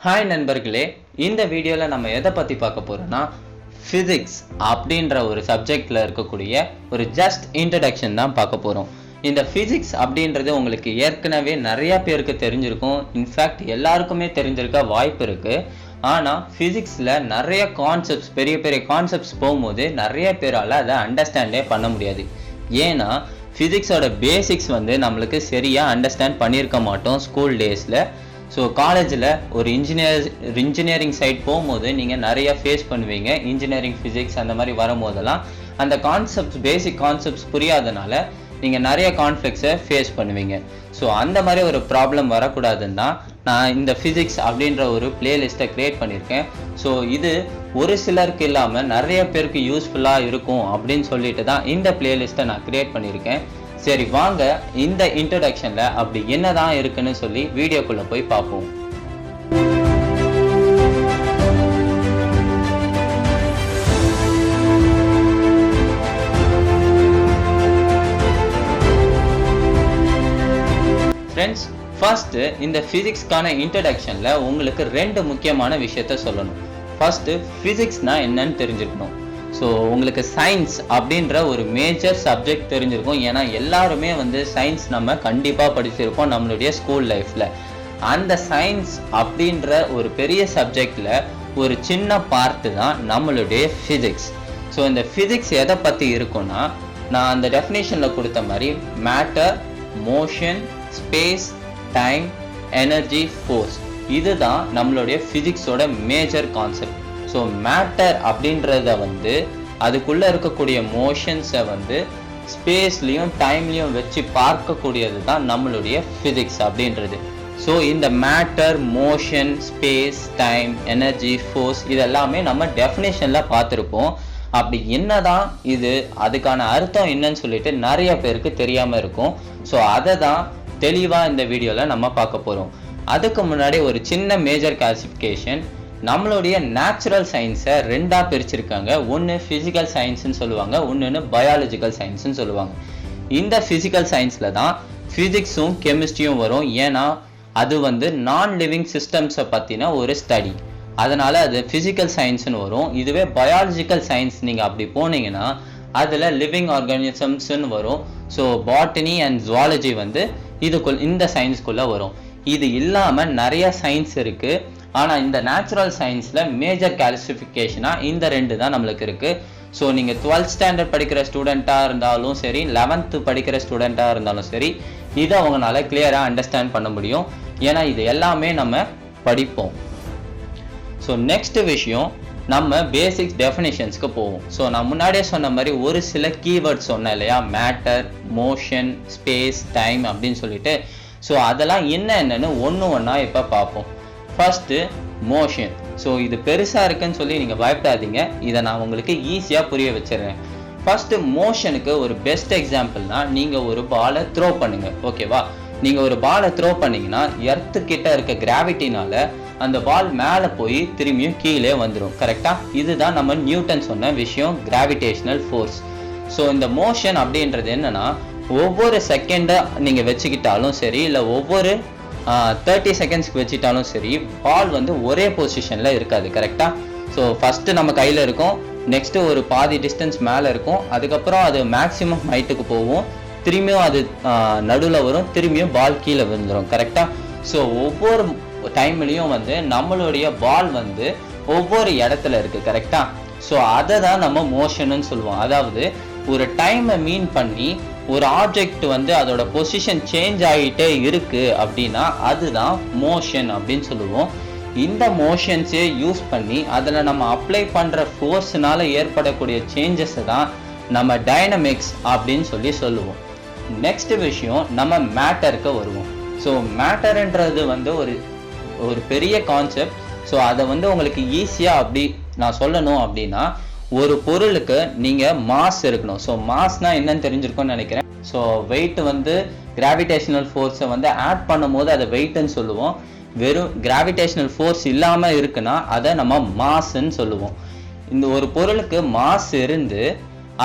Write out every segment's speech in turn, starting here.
Hi நண்பர்களே, இந்த வீடியோவில் நம்ம எதை பற்றி பார்க்க போகிறோம்னா ஃபிசிக்ஸ் அப்படின்ற ஒரு சப்ஜெக்டில் இருக்கக்கூடிய ஒரு ஜஸ்ட் இன்ட்ரடக்ஷன் தான் பார்க்க போகிறோம். இந்த ஃபிசிக்ஸ் அப்படின்றது உங்களுக்கு ஏற்கனவே நிறையா பேருக்கு தெரிஞ்சிருக்கும். இன்ஃபேக்ட் எல்லாருக்குமே தெரிஞ்சிருக்க வாய்ப்பு இருக்குது. ஆனால் ஃபிசிக்ஸில் நிறைய கான்செப்ட்ஸ், பெரிய பெரிய கான்செப்ட்ஸ் போகும்போது நிறைய பேரால் அதை அண்டர்ஸ்டாண்டே பண்ண முடியாது. ஏன்னா ஃபிசிக்ஸோட பேசிக்ஸ் நம்மளுக்கு சரியாக அண்டர்ஸ்டாண்ட் பண்ணியிருக்க மாட்டோம் ஸ்கூல் டேஸில். ஸோ காலேஜில் ஒரு இன்ஜினியரிங் சைட் போகும்போது நீங்கள் நிறையா ஃபேஸ் பண்ணுவீங்க. இன்ஜினியரிங் ஃபிசிக்ஸ் அந்த மாதிரி வரும்போதெல்லாம் அந்த கான்செப்ட்ஸ், பேசிக் கான்செப்ட்ஸ் புரியாதனால நீங்கள் நிறைய கான்ஃப்ளிக்ஸை ஃபேஸ் பண்ணுவீங்க. ஸோ அந்த மாதிரி ஒரு ப்ராப்ளம் வரக்கூடாதுன்னா நான் இந்த ஃபிசிக்ஸ் அப்படின்ற ஒரு பிளேலிஸ்ட்டை க்ரியேட் பண்ணியிருக்கேன். ஸோ இது ஒரு சிலருக்கு இல்லாமல் நிறைய பேருக்கு யூஸ்ஃபுல்லாக இருக்கும் அப்படின்னு சொல்லிட்டு தான் இந்த பிளேலிஸ்ட்டை நான் க்ரியேட் பண்ணியிருக்கேன். சரி வாங்க, இந்த இன்ட்ரடக்ஷனில் அப்படி என்னதான் இருக்குன்னு சொல்லி வீடியோக்குள்ளே போய் பார்ப்போம். ஃப்ரெண்ட்ஸ், ஃபர்ஸ்ட் இந்த ஃபிசிக்ஸ்க்கான இன்ட்ரடக்ஷனில் உங்களுக்கு ரெண்டு முக்கியமான விஷயத்த சொல்லணும். ஃபர்ஸ்ட், ஃபிசிக்ஸ்னா என்னன்னு தெரிஞ்சுக்கணும். ஸோ உங்களுக்கு சயின்ஸ் அப்படின்ற ஒரு மேஜர் சப்ஜெக்ட் தெரிஞ்சிருக்கும். ஏன்னா எல்லாருமே சயின்ஸ் நம்ம கண்டிப்பாக படிச்சிருப்போம் நம்மளுடைய ஸ்கூல் லைஃப்பில். அந்த சயின்ஸ் அப்படின்ற ஒரு பெரிய சப்ஜெக்டில் ஒரு சின்ன பார்ட்டு தான் நம்மளுடைய ஃபிசிக்ஸ். ஸோ இந்த ஃபிசிக்ஸ் எதை பற்றி இருக்குன்னா, நான் அந்த டெஃபினேஷனில் கொடுத்த மாதிரி matter, motion, space, time, energy, force, இதுதான் நம்மளுடைய ஃபிசிக்ஸோட மேஜர் கான்செப்ட். ஸோ மேட்டர் அப்படின்றத அதுக்குள்ளே இருக்கக்கூடிய மோஷன்ஸை ஸ்பேஸ்லேயும் டைம்லேயும் வச்சு பார்க்கக்கூடியது தான் நம்மளுடைய ஃபிசிக்ஸ் அப்படின்றது. ஸோ இந்த matter, motion, space, time, energy, force இதெல்லாமே நம்ம டெஃபினேஷனில் பார்த்துருப்போம். அப்படி என்னதான் இது, அதுக்கான அர்த்தம் என்னன்னு சொல்லிட்டு நிறைய பேருக்கு தெரியாமல் இருக்கும். ஸோ அதை தான் தெளிவாக இந்த வீடியோவில் நம்ம பார்க்க போகிறோம். அதுக்கு முன்னாடி ஒரு சின்ன மேஜர் கிளாசிஃபிகேஷன். நம்மளுடைய நேச்சுரல் சயின்ஸை ரெண்டாக பிரிச்சிருக்காங்க. ஒன்று ஃபிசிக்கல் சயின்ஸ்ன்னு சொல்லுவாங்க, ஒன்று பயாலஜிக்கல் சயின்ஸ்ன்னு சொல்லுவாங்க. இந்த ஃபிசிக்கல் சயின்ஸில் தான் ஃபிசிக்ஸும் கெமிஸ்ட்ரியும் வரும். ஏன்னா அது நான் லிவிங் சிஸ்டம்ஸை பற்றின ஒரு ஸ்டடி, அதனால் அது ஃபிசிக்கல் சயின்ஸ்னு வரும். இதுவே பயாலஜிக்கல் சயின்ஸ் நீங்கள் அப்படி போனீங்கன்னா அதில் லிவிங் ஆர்கானிசம்ஸ்ன்னு வரும். ஸோ பாட்டனி அண்ட் ஜுவாலஜி இந்த சயின்ஸ்குள்ளே வரும். இது இல்லாமல் நிறைய சயின்ஸ் இருக்குது. ஆனால் இந்த நேச்சுரல் சயின்ஸில் மேஜர் கிளாசிஃபிகேஷனாக இந்த ரெண்டு தான் நம்மளுக்கு இருக்குது. ஸோ நீங்கள் 12th ஸ்டாண்டர்ட் படிக்கிற ஸ்டூடெண்ட்டாக இருந்தாலும் சரி, 11th படிக்கிற ஸ்டூடெண்ட்டாக இருந்தாலும் சரி, இதை அவங்களால கிளியராக அண்டர்ஸ்டாண்ட் பண்ண முடியும். ஏன்னா இது எல்லாமே நம்ம படிப்போம். ஸோ நெக்ஸ்ட் விஷயம், நம்ம பேசிக்ஸ் டெஃபினேஷன்ஸ்க்கு போவோம். ஸோ நான் முன்னாடியே சொன்ன மாதிரி ஒரு சில கீவேர்ட்ஸ் சொன்னேன் இல்லையா, மேட்டர், மோஷன், ஸ்பேஸ், டைம் அப்படின்னு சொல்லிட்டு. ஸோ அதெல்லாம் என்னன்னு ஒன்று ஒன்றா இப்போ பார்ப்போம். First motion. ஸோ இது பெருசாக இருக்குன்னு சொல்லி நீங்கள் பயப்படாதீங்க, இதை நான் உங்களுக்கு ஈஸியாக புரிய வச்சிடுறேன். ஃபர்ஸ்ட்டு மோஷனுக்கு ஒரு பெஸ்ட் எக்ஸாம்பிள்னா, நீங்கள் ஒரு பாலை த்ரோ பண்ணுங்க, ஓகேவா? நீங்கள் ஒரு பாலை த்ரோ பண்ணிங்கன்னா எர்த்துக்கிட்ட இருக்க கிராவிட்டினால அந்த பால் மேலே போய் திரும்பியும் கீழே வந்துடும், கரெக்டாக? இதுதான் நம்ம நியூட்டன் சொன்ன விஷயம், கிராவிடேஷனல் ஃபோர்ஸ். ஸோ இந்த மோஷன் அப்படின்றது என்னன்னா, ஒவ்வொரு செகண்டை நீங்கள் வச்சுக்கிட்டாலும் சரி, இல்லை ஒவ்வொரு 30 செகண்ட்ஸ்க்கு வச்சுட்டாலும் சரி, பால் ஒரே பொசிஷனில் இருக்காது, கரெக்டாக? ஸோ ஃபஸ்ட்டு நம்ம கையில் இருக்கும், நெக்ஸ்ட்டு ஒரு பாதி டிஸ்டன்ஸ் மேலே இருக்கும், அதுக்கப்புறம் அது மேக்ஸிமம் ஹைட்டுக்கு போகும், திரும்பியும் அது நடுவில் வரும், திரும்பியும் பால் கீழே விழுந்துடும், கரெக்டாக? ஸோ ஒவ்வொரு டைம்லேயும் நம்மளுடைய பால் ஒவ்வொரு இடத்துல இருக்குது, கரெக்டாக? ஸோ அதை தான் நம்ம மோஷன்னு சொல்லுவோம். அதாவது ஒரு டைமை மீன் பண்ணி ஒரு ஆப்ஜெக்ட் அதோட பொசிஷன் சேஞ்ச் ஆகிட்டே இருக்கு அப்படின்னா அதுதான் மோஷன் அப்படின்னு சொல்லுவோம். இந்த மோஷன்ஸே யூஸ் பண்ணி அதில் நம்ம அப்ளை பண்ணுற ஃபோர்ஸ்னால ஏற்படக்கூடிய சேஞ்சஸை தான் நம்ம டைனமிக்ஸ் அப்படின்னு சொல்லுவோம். நெக்ஸ்ட் விஷயம், நம்ம மேட்டருக்கு வருவோம். ஸோ மேட்டர்ன்றது ஒரு பெரிய கான்செப்ட். ஸோ அதை உங்களுக்கு ஈஸியாக அப்படி நான் சொல்லணும் அப்படின்னா, ஒரு பொருளுக்கு நீங்கள் மாஸ் இருக்கணும். ஸோ மாஸ்னா என்னன்னு தெரிஞ்சிருக்கும்னு நினைக்கிறேன். ஸோ வெயிட் கிராவிடேஷனல் ஃபோர்ஸை ஆட் பண்ணும்போது அதை வெயிட்னு சொல்லுவோம். வெறும் கிராவிடேஷனல் ஃபோர்ஸ் இல்லாமல் இருக்குன்னா அதை நம்ம மாஸ்ன்னு சொல்லுவோம். இந்த ஒரு பொருளுக்கு மாஸ் இருந்து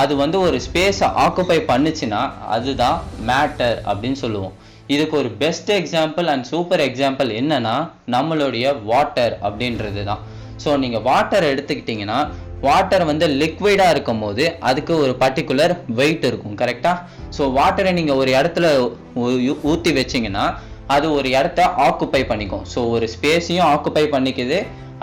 அது ஒரு ஸ்பேஸை ஆக்குப்பை பண்ணுச்சுன்னா அதுதான் மேட்டர் அப்படின்னு சொல்லுவோம். இதுக்கு ஒரு best example and super example என்னன்னா நம்மளுடைய வாட்டர் அப்படின்றது தான். ஸோ நீங்கள் வாட்டர் எடுத்துக்கிட்டிங்கன்னா வாட்டர் வந்து லிக்விடாக இருக்கும் போது அதுக்கு ஒரு பர்டிகுலர் வெயிட் இருக்கும், கரெக்டாக? ஸோ வாட்டரை நீங்கள் ஒரு இடத்துல ஊற்றி வச்சிங்கன்னா அது ஒரு இடத்த ஆக்குப்பை பண்ணிக்கும். ஸோ ஒரு ஸ்பேஸையும் ஆக்குப்பை பண்ணிக்குது,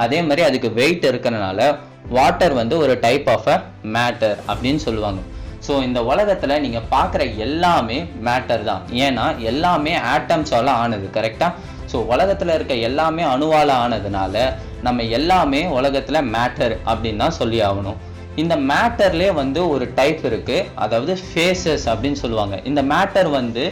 அதே மாதிரி அதுக்கு வெயிட் இருக்கிறதுனால வாட்டர் வந்து ஒரு டைப் ஆஃப் அ மேட்டர் அப்படின்னு சொல்லுவாங்க. ஸோ இந்த உலகத்தில் நீங்கள் பார்க்குற எல்லாமே மேட்டர் தான், ஏன்னா எல்லாமே ஆட்டம்ஸால் ஆனது, கரெக்டாக? ஸோ உலகத்தில் இருக்க எல்லாமே அணுவால் ஆனதுனால நம்ம எல்லாமே உலகத்தில் மேட்டர் அப்படின்னு தான் சொல்லி ஆகணும். இந்த மேட்டர்லேயே வந்து ஒரு டைப் இருக்குது, அதாவது ஃபேஸஸ் அப்படின்னு சொல்லுவாங்க. இந்த மேட்டர் வந்து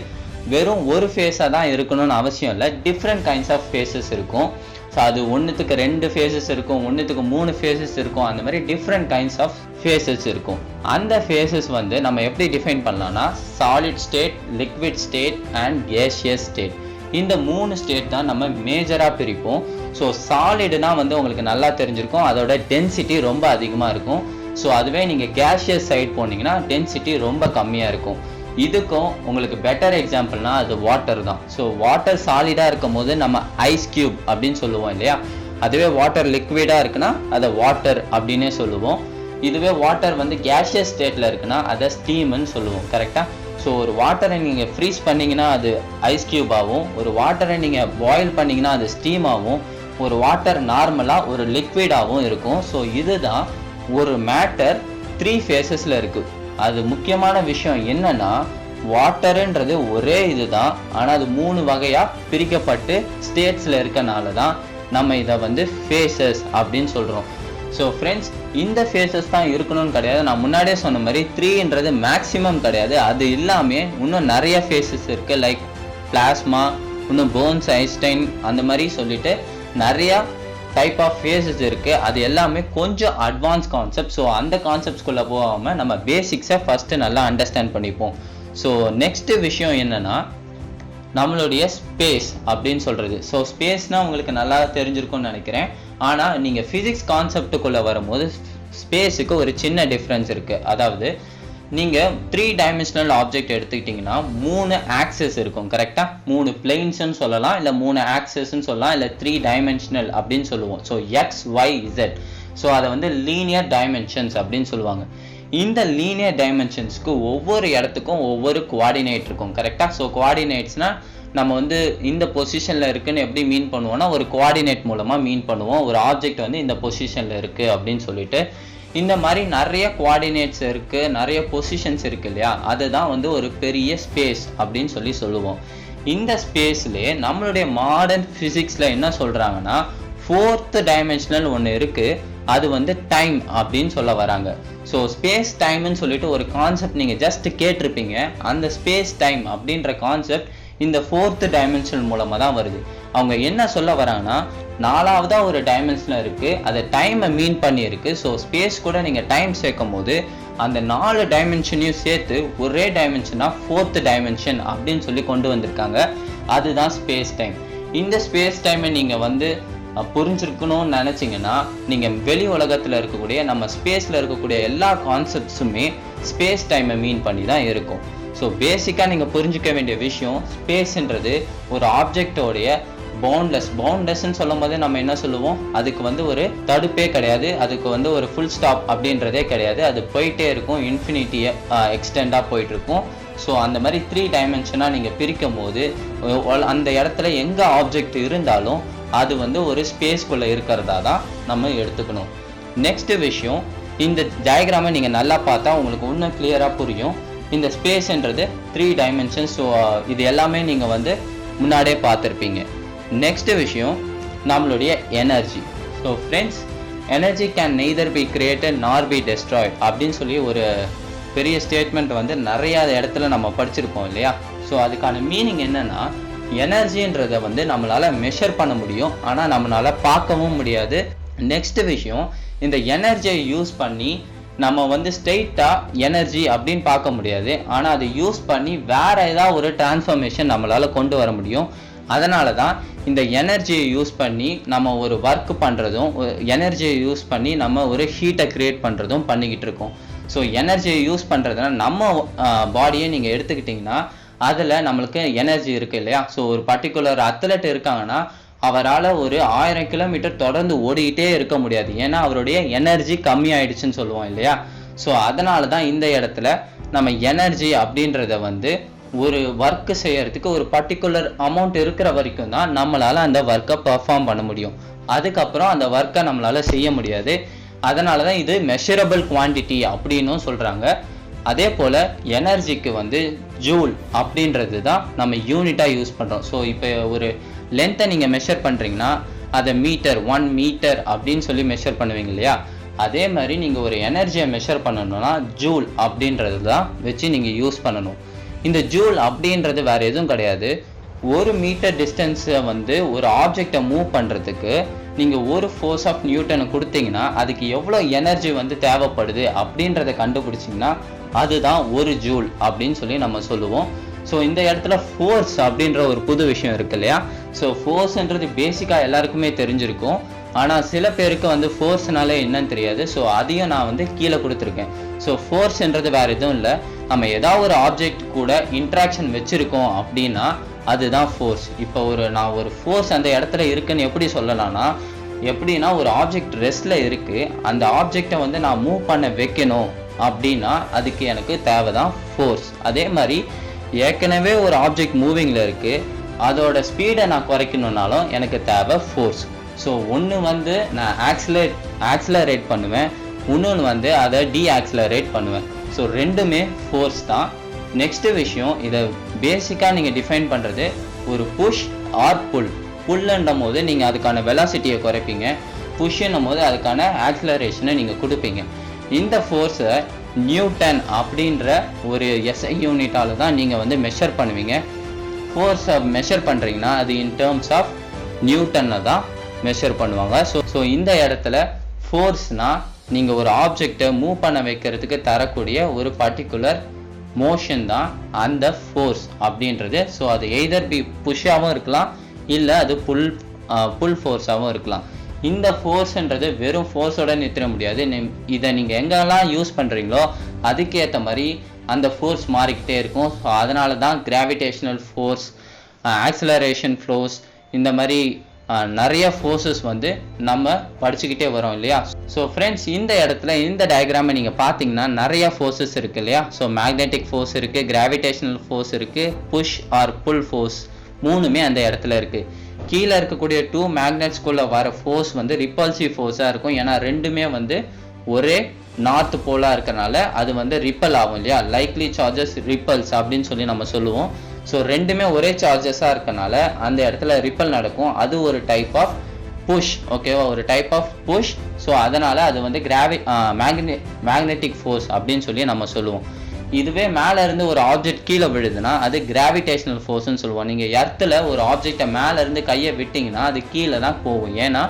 வெறும் ஒரு ஃபேஸாக தான் இருக்கணும்னு அவசியம் இல்லை, டிஃப்ரெண்ட் கைண்ட்ஸ் ஆஃப் ஃபேஸஸ் இருக்கும். ஸோ அது ஒன்றுத்துக்கு 2 ஃபேஸஸ் இருக்கும், ஒன்றுத்துக்கு 3 ஃபேஸஸ் இருக்கும், அந்த மாதிரி டிஃப்ரெண்ட் கைண்ட்ஸ் ஆஃப் ஃபேஸஸ் இருக்கும். அந்த ஃபேஸஸ் வந்து நம்ம எப்படி டிஃபைன் பண்ணலாம்னா solid state, liquid state and gaseous state. இந்த 3 ஸ்டேட் தான் நம்ம மேஜராக பிரிப்போம். ஸோ சாலிடுனா வந்து உங்களுக்கு நல்லா தெரிஞ்சிருக்கும், அதோட டென்சிட்டி ரொம்ப அதிகமாக இருக்கும். ஸோ அதுவே நீங்கள் கேஷியஸ் சைட் போனீங்கன்னா டென்சிட்டி ரொம்ப கம்மியாக இருக்கும். இதுக்கும் உங்களுக்கு பெட்டர் எக்ஸாம்பிள்னா அது வாட்டர் தான். ஸோ வாட்டர் சாலிடாக இருக்கும் போது நம்ம ஐஸ் கியூப் அப்படின்னு சொல்லுவோம் இல்லையா, அதுவே வாட்டர் லிக்விடாக இருக்குன்னா அதை வாட்டர் அப்படின்னே சொல்லுவோம். இதுவே வாட்டர் வந்து கேஷியஸ் ஸ்டேட்டில் இருக்குன்னா அதை ஸ்டீம்னு சொல்லுவோம், கரெக்டாக? ஸோ ஒரு வாட்டரை நீங்கள் ஃப்ரீஸ் பண்ணிங்கன்னா அது ஐஸ் கியூப் ஆகும், ஒரு வாட்டரை நீங்கள் பாயில் பண்ணிங்கன்னா அது ஸ்டீம் ஆகும், ஒரு வாட்டர் நார்மலாக ஒரு லிக்விடாகவும் இருக்கும். ஸோ இதுதான் ஒரு மேட்டர் 3 ஃபேஸஸில் இருக்குது. அது முக்கியமான விஷயம் என்னன்னா வாட்டருன்றது ஒரே இதுதான், ஆனால் அது 3 வகையாக பிரிக்கப்பட்டு ஸ்டேட்ஸில் இருக்கனால தான் நம்ம இதை வந்து ஃபேஸஸ் அப்படின்னு சொல்கிறோம். ஸோ ஃப்ரெண்ட்ஸ், இந்த ஃபேஸஸ் தான் இருக்கணும்னு கிடையாது. நான் முன்னாடியே சொன்ன மாதிரி 3ன்றது மேக்ஸிமம் கிடையாது, அது இல்லாமல் இன்னும் நிறைய ஃபேஸஸ் இருக்குது. லைக் பிளாஸ்மா, இன்னும் போன்ஸ் ஐன்ஸ்டைன், அந்த மாதிரி சொல்லிட்டு நிறையா டைப் ஆஃப் ஃபேஸஸ் இருக்குது. அது எல்லாமே கொஞ்சம் அட்வான்ஸ் கான்செப்ட். ஸோ அந்த கான்செப்ட்ஸ்குள்ளே போகாமல் நம்ம பேசிக்ஸை ஃபஸ்ட்டு நல்லா அண்டர்ஸ்டாண்ட் பண்ணிப்போம். ஸோ நெக்ஸ்ட்டு விஷயம் என்னென்னா நம்மளுடைய ஸ்பேஸ் அப்படின்னு சொல்கிறது. ஸோ ஸ்பேஸ்னால் உங்களுக்கு நல்லா தெரிஞ்சிருக்கும்னு நினைக்கிறேன். ஆனால் நீங்கள் ஃபிசிக்ஸ் கான்செப்டுக்குள்ளே வரும்போது ஸ்பேஸுக்கு ஒரு சின்ன டிஃப்ரென்ஸ் இருக்குது. அதாவது நீங்கள் 3 டைமென்ஷனல் ஆப்ஜெக்ட் எடுத்துக்கிட்டிங்கன்னா 3 ஆக்சஸ் இருக்கும், கரெக்டாக? 3 பிளெயின்ஸ்ன்னு சொல்லலாம், இல்லை 3 ஆக்சஸ்ன்னு சொல்லலாம், இல்லை 3 டைமென்ஷனல் அப்படின்னு சொல்லுவோம். So x, y, z. So அதை வந்து லீனியர் டைமென்ஷன்ஸ் அப்படின்னு சொல்லுவாங்க. இந்த லீனியர் டைமென்ஷன்ஸ்க்கு ஒவ்வொரு இடத்துக்கும் ஒவ்வொரு கோஆர்டினேட் இருக்கும், கரெக்டாக? ஸோ கோஆர்டினேட்ஸ்னால் நம்ம வந்து இந்த பொசிஷனில் இருக்குன்னு எப்படி மீன் பண்ணுவோம்னா ஒரு கோஆர்டினேட் மூலமாக மீன் பண்ணுவோம். ஒரு ஆப்ஜெக்ட் வந்து இந்த பொசிஷனில் இருக்குது அப்படின்னு சொல்லிட்டு. இந்த மாதிரி நிறைய கோஆர்டினேட்ஸ் இருக்குது, நிறைய பொசிஷன்ஸ் இருக்குது இல்லையா, அதுதான் வந்து ஒரு பெரிய ஸ்பேஸ் அப்படின்னு சொல்லுவோம். இந்த ஸ்பேஸ்லேயே நம்மளுடைய மாடர்ன் ஃபிசிக்ஸில் என்ன சொல்கிறாங்கன்னா 4th டைமென்ஷனல் ஒன்று இருக்குது, அது வந்து டைம் அப்படின்னு சொல்ல வராங்க. ஸோ ஸ்பேஸ் டைம்னு சொல்லிட்டு ஒரு கான்செப்ட் நீங்கள் ஜஸ்ட் கேட்டிருப்பீங்க. அந்த ஸ்பேஸ் டைம் அப்படின்ற கான்செப்ட் இந்த 4th டைமென்ஷன் மூலமாக தான் வருது. அவங்க என்ன சொல்ல வராங்கன்னா 4வது ஒரு டைமென்ஷனில் இருக்குது, அதை டைமை மீன் பண்ணியிருக்கு. ஸோ ஸ்பேஸ் கூட நீங்கள் டைம் சேர்க்கும் போது அந்த 4 டைமென்ஷனையும் சேர்த்து ஒரே டைமென்ஷனாக 4th டைமென்ஷன் அப்படின்னு சொல்லி கொண்டு வந்திருக்காங்க. அதுதான் ஸ்பேஸ் டைம். இந்த ஸ்பேஸ் டைமை நீங்கள் வந்து புரிஞ்சிருக்கணும்னு நினச்சிங்கன்னா நீங்கள் வெளி உலகத்தில் இருக்கக்கூடிய நம்ம ஸ்பேஸில் இருக்கக்கூடிய எல்லா கான்செப்ட்ஸுமே ஸ்பேஸ் டைமை மீன் பண்ணி தான் இருக்கும். ஸோ பேசிக்காக நீங்கள் புரிஞ்சிக்க வேண்டிய விஷயம், ஸ்பேஸ்ன்றது ஒரு ஆப்ஜெக்டோடைய பவுண்ட்லெஸ்ன்னு சொல்லும் போது நம்ம என்ன சொல்லுவோம், அதுக்கு வந்து ஒரு தடுப்பே கிடையாது, அதுக்கு வந்து ஒரு ஃபுல் ஸ்டாப் அப்படின்றதே கிடையாது, அது போயிட்டே இருக்கும், இன்ஃபினிட்டியை எக்ஸ்டெண்டாக போயிட்டு இருக்கும். ஸோ அந்த மாதிரி 3 டைமென்ஷனாக நீங்கள் பிரிக்கும் போது அந்த இடத்துல எங்கே ஆப்ஜெக்ட் இருந்தாலும் அது வந்து ஒரு ஸ்பேஸ்குள்ளே இருக்கிறதா தான் நம்ம எடுத்துக்கணும். நெக்ஸ்ட் விஷயம், இந்த டயக்ராமை நீங்கள் நல்லா பார்த்தா உங்களுக்கு இன்னும் கிளியராக புரியும். இந்த ஸ்பேஸ்ன்றது 3 டைமென்ஷன். ஸோ இது எல்லாமே நீங்கள் வந்து முன்னாடியே பார்த்துருப்பீங்க. நெக்ஸ்ட் விஷயம் நம்மளுடைய energy. So friends, energy can neither be created நார் பி டெஸ்ட்ராய்ட் அப்படின்னு சொல்லி ஒரு பெரிய ஸ்டேட்மெண்ட் வந்து நிறையா இடத்துல நம்ம படிச்சிருப்போம் இல்லையா. ஸோ அதுக்கான மீனிங் என்னன்னா, எனர்ஜின்றதை வந்து நம்மளால் மெஷர் பண்ண முடியும், ஆனால் நம்மளால் பார்க்கவும் முடியாது. நெக்ஸ்ட் விஷயம், இந்த எனர்ஜியை யூஸ் பண்ணி நம்ம வந்து ஸ்ட்ரெயிட்டாக எனர்ஜி அப்படின்னு பார்க்க முடியாது, ஆனால் அதை யூஸ் பண்ணி வேற ஏதாவது ஒரு டிரான்ஸ்ஃபர்மேஷன் நம்மளால் கொண்டு வர முடியும். அதனால தான் இந்த எனர்ஜியை யூஸ் பண்ணி நம்ம ஒரு ஒர்க் பண்ணுறதும், எனர்ஜியை யூஸ் பண்ணி நம்ம ஒரு ஹீட்டை க்ரியேட் பண்ணுறதும் பண்ணிக்கிட்டு இருக்கோம். ஸோ எனர்ஜியை யூஸ் பண்ணுறதுனா நம்ம பாடியை நீங்கள் எடுத்துக்கிட்டிங்கன்னா அதில் நம்மளுக்கு எனர்ஜி இருக்குது இல்லையா. ஸோ ஒரு பர்டிகுலர் அத்லெட் இருக்காங்கன்னா அவரால் ஒரு 1000 கிலோமீட்டர் தொடர்ந்து ஓடிக்கிட்டே இருக்க முடியாது, ஏன்னா அவருடைய எனர்ஜி கம்மி ஆயிடுச்சுன்னு சொல்லுவோம் இல்லையா. ஸோ அதனால தான் இந்த இடத்துல நம்ம எனர்ஜி அப்படின்றத வந்து ஒரு ஒர்க்கு செய்யறதுக்கு ஒரு பர்டிகுலர் அமௌண்ட் இருக்கிற வரைக்கும் தான் நம்மளால அந்த ஒர்க்கை பர்ஃபார்ம் பண்ண முடியும். அதுக்கப்புறம் அந்த ஒர்க்கை நம்மளால செய்ய முடியாது. அதனால தான் இது மெஷரபிள் குவான்டிட்டி அப்படின்னும் சொல்றாங்க. அதே போல் எனர்ஜிக்கு வந்து ஜூல் அப்படின்றது தான் நம்ம யூனிட்டாக யூஸ் பண்ணுறோம். ஸோ இப்போ ஒரு லென்த்தை நீங்கள் மெஷர் பண்ணுறீங்கன்னா அதை மீட்டர் 1 மீட்டர் அப்படின்னு சொல்லி மெஷர் பண்ணுவீங்க இல்லையா. அதே மாதிரி நீங்கள் ஒரு எனர்ஜியை மெஷர் பண்ணணும்னா ஜூல் அப்படின்றது தான் வச்சு நீங்கள் யூஸ் பண்ணணும். இந்த ஜூல் அப்படின்றது வேறு எதுவும் கிடையாது. 1 மீட்டர் டிஸ்டன்ஸை வந்து ஒரு ஆப்ஜெக்டை மூவ் பண்ணுறதுக்கு நீங்கள் ஒரு ஃபோர்ஸ் ஆஃப் நியூட்டனை கொடுத்தீங்கன்னா அதுக்கு எவ்வளோ எனர்ஜி வந்து தேவைப்படுது அப்படின்றத கண்டுபிடிச்சிங்கன்னா அதுதான் 1 ஜூல் அப்படின்னு சொல்லி நம்ம சொல்லுவோம். ஸோ இந்த இடத்துல ஃபோர்ஸ் அப்படின்ற ஒரு புது விஷயம் இருக்கு இல்லையா. ஸோ ஃபோர்ஸ்ன்றது பேசிக்காக எல்லாருக்குமே தெரிஞ்சிருக்கும், ஆனால் சில பேருக்கு வந்து ஃபோர்ஸ்னாலே என்னன்னு தெரியாது. ஸோ அதையும் நான் வந்து கீழே கொடுத்துருக்கேன். ஸோ ஃபோர்ஸ்ன்றது வேறு எதுவும் இல்லை, நம்ம ஏதாவது ஒரு ஆப்ஜெக்ட் கூட இன்ட்ராக்ஷன் வச்சுருக்கோம் அப்படின்னா அதுதான் ஃபோர்ஸ். இப்போ நான் ஒரு ஃபோர்ஸ் அந்த இடத்துல இருக்குன்னு எப்படி சொல்லலாம்னா, எப்படின்னா ஒரு ஆப்ஜெக்ட் ரெஸ்ட்ல இருக்கு, அந்த ஆப்ஜெக்டை வந்து நான் மூவ் பண்ண வைக்கணும் அப்படின்னா அதுக்கு எனக்கு தேவை தான் ஃபோர்ஸ். அதே மாதிரி ஏற்கனவே ஒரு ஆப்ஜெக்ட் மூவிங்கில் இருக்கு, அதோட ஸ்பீடை நான் குறைக்கணுன்னாலும் எனக்கு தேவை ஃபோர்ஸ். ஸோ ஒன்று வந்து நான் ஆக்சிலரேட் பண்ணுவேன், இன்னொன்று வந்து அதை டீஆக்சிலரேட் பண்ணுவேன். ஸோ ரெண்டுமே ஃபோர்ஸ் தான். நெக்ஸ்ட் விஷயம், இதை பேசிக்காக நீங்கள் டிஃபைன் பண்ணுறது ஒரு புஷ் ஆர் புல். புல்லுன்னும் போது நீங்கள் அதுக்கான வெலாசிட்டியை குறைப்பீங்க, புஷ்ன்னும் போது அதுக்கான ஆக்சிலரேஷனை நீங்கள் கொடுப்பீங்க. இந்த ஃபோர்ஸை நியூட்டன் அப்படின்ற ஒரு எஸ்ஐ யூனிட்டால் தான் நீங்கள் வந்து மெஷர் பண்ணுவீங்க. ஃபோர்ஸை மெஷர் பண்ணுறீங்கன்னா அது இன் டேர்ம்ஸ் ஆஃப் நியூட்டனில் தான் மெஷர் பண்ணுவாங்க. ஸோ இந்த இடத்துல ஃபோர்ஸ்னால் நீங்கள் ஒரு ஆப்ஜெக்டை மூவ் பண்ண வைக்கிறதுக்கு தரக்கூடிய ஒரு பர்டிகுலர் மோஷன் தான் அந்த ஃபோர்ஸ் அப்படின்றது. ஸோ அது எய்தர் பி புஷ்ஷாகவும் இருக்கலாம், இல்லை அது புல் ஃபோர்ஸாகவும் இருக்கலாம். இந்த ஃபோர்ஸ்ன்றது வெறும் ஃபோர்ஸோட நிறுத்த முடியாது. இதை நீங்கள் எங்கெல்லாம் யூஸ் பண்ணுறீங்களோ அதுக்கேற்ற மாதிரி அந்த ஃபோர்ஸ் மாறிக்கிட்டே இருக்கும். ஸோ அதனால தான் கிராவிடேஷனல் ஃபோர்ஸ், ஆக்சிலரேஷன் ஃபோர்ஸ், இந்த மாதிரி நிறைய ஃபோர்ஸஸ் வந்து நம்ம படிச்சுக்கிட்டே வரோம் இல்லையா. ஸோ ஃப்ரெண்ட்ஸ், இந்த இடத்துல இந்த டயக்ராமை நீங்கள் பார்த்தீங்கன்னா நிறைய ஃபோர்ஸஸ் இருக்குது இல்லையா. ஸோ மேக்னெட்டிக் ஃபோர்ஸ் இருக்குது, கிராவிடேஷனல் ஃபோர்ஸ் இருக்குது, புஷ் ஆர் புல் ஃபோர்ஸ், மூணுமே அந்த இடத்துல இருக்குது. கீழே இருக்கக்கூடிய 2 மேக்னெட்ஸ்குள்ளே வர ஃபோர்ஸ் வந்து ரிப்பல்சிவ் ஃபோர்ஸாக இருக்கும், ஏன்னா ரெண்டுமே வந்து ஒரே நார்த் போலாக இருக்கிறனால அது வந்து ரிப்பல் ஆகும் இல்லையா. லைக்லி சார்ஜஸ் ரிப்பல்ஸ் அப்படின்னு சொல்லி நம்ம சொல்லுவோம். ஸோ ரெண்டுமே ஒரே சார்ஜஸாக இருக்கனால அந்த இடத்துல ரிப்பல் நடக்கும். அது ஒரு டைப் ஆஃப் புஷ், ஓகேவா, ஒரு டைப் ஆஃப் புஷ். ஸோ அதனால் அது வந்து மேக்னெட்டிக் ஃபோர்ஸ் அப்படின்னு சொல்லி நம்ம சொல்லுவோம். இதுவே மேலே இருந்து ஒரு ஆப்ஜெக்ட் கீழே விழுதுன்னா அது கிராவிடேஷனல் ஃபோர்ஸ்ன்னு சொல்லுவோம். நீங்கள் எர்த்தில் ஒரு ஆப்ஜெக்டை மேலே இருந்து கையை விட்டிங்கன்னா அது கீழே தான் போகும், ஏன்னா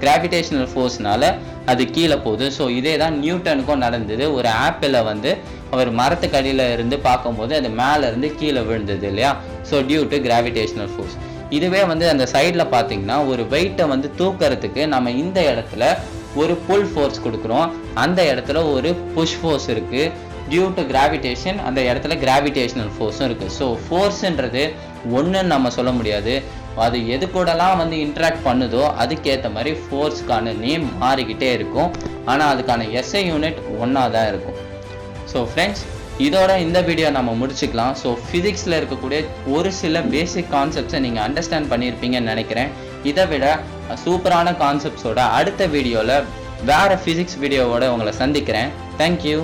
கிராவிடேஷனல் ஃபோர்ஸ்னால அது கீழே போகுது. ஸோ இதே தான் நியூட்டனுக்கும் நடந்தது. ஒரு ஆப்பிளை வந்து அவர் மரத்துக்கு அடியில் இருந்து பார்க்கும்போது அது மேலே இருந்து கீழே விழுந்தது இல்லையா. So due to gravitational force. இதுவே வந்து அந்த சைடில் பார்த்தீங்கன்னா ஒரு வெயிட்டை வந்து தூக்கிறதுக்கு நம்ம இந்த இடத்துல ஒரு புல் ஃபோர்ஸ் கொடுக்குறோம், அந்த இடத்துல ஒரு புஷ் ஃபோர்ஸ் இருக்குது. டியூ டு கிராவிடேஷன் அந்த இடத்துல கிராவிடேஷனல் ஃபோர்ஸும் இருக்குது. ஸோ ஃபோர்ஸுன்றது ஒன்றுன்னு நம்ம சொல்ல முடியாது, அது எது கூடலாம் வந்து இன்ட்ராக்ட் பண்ணுதோ அதுக்கேற்ற மாதிரி ஃபோர்ஸ்க்கான நேம் மாறிக்கிட்டே இருக்கும், ஆனால் அதுக்கான எஸ்ஐ யூனிட் ஒன்றா தான் இருக்கும். ஸோ ஃப்ரெண்ட்ஸ், இதோட இந்த வீடியோ நம்ம முடிச்சுக்கலாம். ஸோ ஃபிசிக்ஸில் இருக்கக்கூடிய ஒரு சில பேசிக் கான்செப்ட்ஸை நீங்கள் அண்டர்ஸ்டாண்ட் பண்ணியிருப்பீங்கன்னு நினைக்கிறேன். இதை விட சூப்பரான கான்செப்ட்ஸோட அடுத்த வீடியோவில் வேறு ஃபிசிக்ஸ் வீடியோவோட உங்களை சந்திக்கிறேன். தேங்க்யூ.